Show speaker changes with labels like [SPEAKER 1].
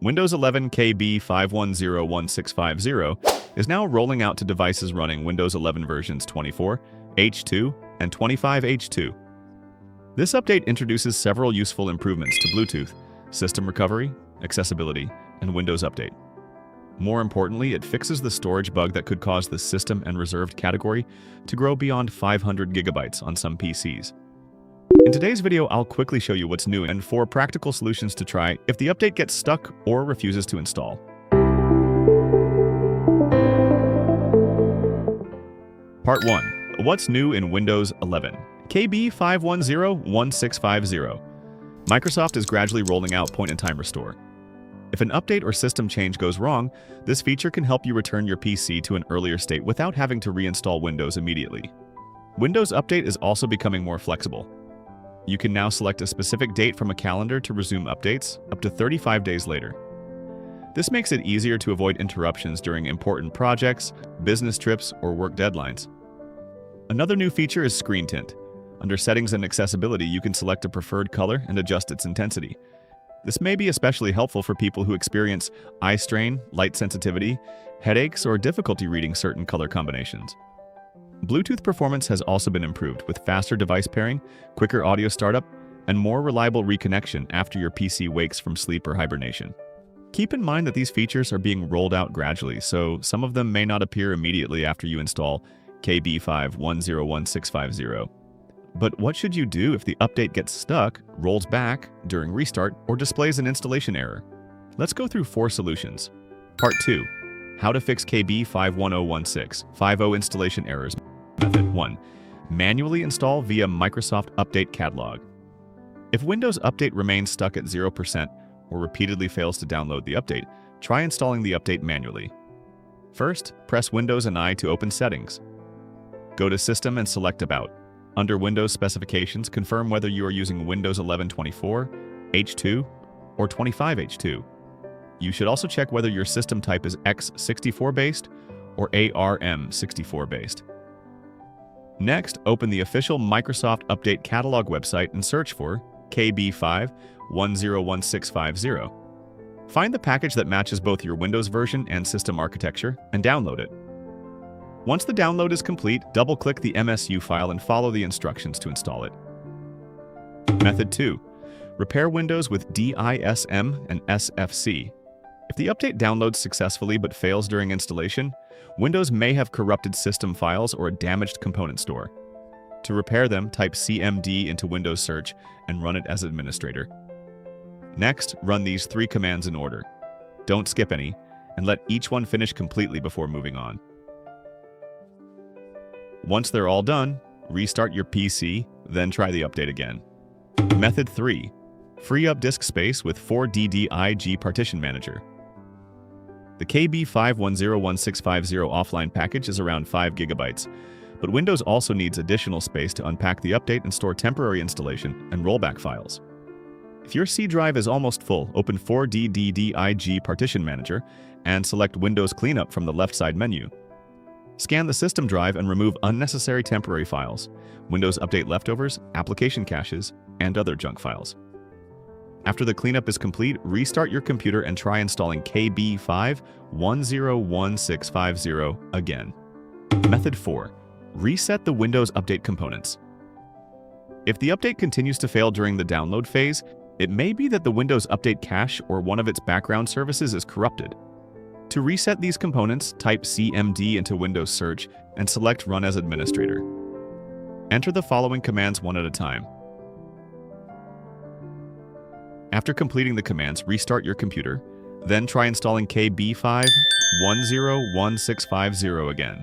[SPEAKER 1] Windows 11 KB5101650 is now rolling out to devices running Windows 11 versions 24, H2, and 25H2. This update introduces several useful improvements to Bluetooth, system recovery, accessibility, and Windows Update. More importantly, it fixes the storage bug that could cause the System and Reserved category to grow beyond 500 gigabytes on some PCs. In today's video, I'll quickly show you what's new and 4 practical solutions to try if the update gets stuck or refuses to install. Part 1. What's new in Windows 11? KB5101650. Microsoft is gradually rolling out point-in-time restore. If an update or system change goes wrong, this feature can help you return your PC to an earlier state without having to reinstall Windows immediately. Windows Update is also becoming more flexible. You can now select a specific date from a calendar to resume updates, up to 35 days later. This makes it easier to avoid interruptions during important projects, business trips, or work deadlines. Another new feature is Screen Tint. Under Settings and Accessibility, you can select a preferred color and adjust its intensity. This may be especially helpful for people who experience eye strain, light sensitivity, headaches, or difficulty reading certain color combinations. Bluetooth performance has also been improved with faster device pairing, quicker audio startup, and more reliable reconnection after your PC wakes from sleep or hibernation. Keep in mind that these features are being rolled out gradually, so some of them may not appear immediately after you install KB5101650. But what should you do if the update gets stuck, rolls back during restart, or displays an installation error? Let's go through 4 solutions. Part 2. How to fix KB5101650 installation errors. Method 1. Manually install via Microsoft Update Catalog. If Windows Update remains stuck at 0% or repeatedly fails to download the update, try installing the update manually. First, press Windows and I to open Settings. Go to System and select About. Under Windows Specifications, confirm whether you are using Windows 11 24, H2, or 25H2. You should also check whether your system type is x64-based or ARM64-based. Next, open the official Microsoft Update Catalog website and search for KB5101650. Find the package that matches both your Windows version and system architecture and download it. Once the download is complete, double-click the MSU file and follow the instructions to install it. Method 2. Repair Windows with DISM and SFC. If the update downloads successfully but fails during installation, Windows may have corrupted system files or a damaged component store. To repair them, type CMD into Windows Search and run it as administrator. Next, run these 3 commands in order. Don't skip any, and let each one finish completely before moving on. Once they're all done, restart your PC, then try the update again. Method 3. Free up disk space with 4DDIG Partition Manager. The KB5101650 offline package is around 5 gigabytes, but Windows also needs additional space to unpack the update and store temporary installation and rollback files. If your C drive is almost full, open 4DDIG Partition Manager and select Windows Cleanup from the left side menu. Scan the system drive and remove unnecessary temporary files, Windows Update leftovers, application caches, and other junk files. After the cleanup is complete, restart your computer and try installing KB5101650 again. Method 4. Reset the Windows Update components. If the update continues to fail during the download phase, it may be that the Windows Update cache or one of its background services is corrupted. To reset these components, type CMD into Windows Search and select Run as Administrator. Enter the following commands one at a time. After completing the commands, restart your computer, then try installing KB5101650 again.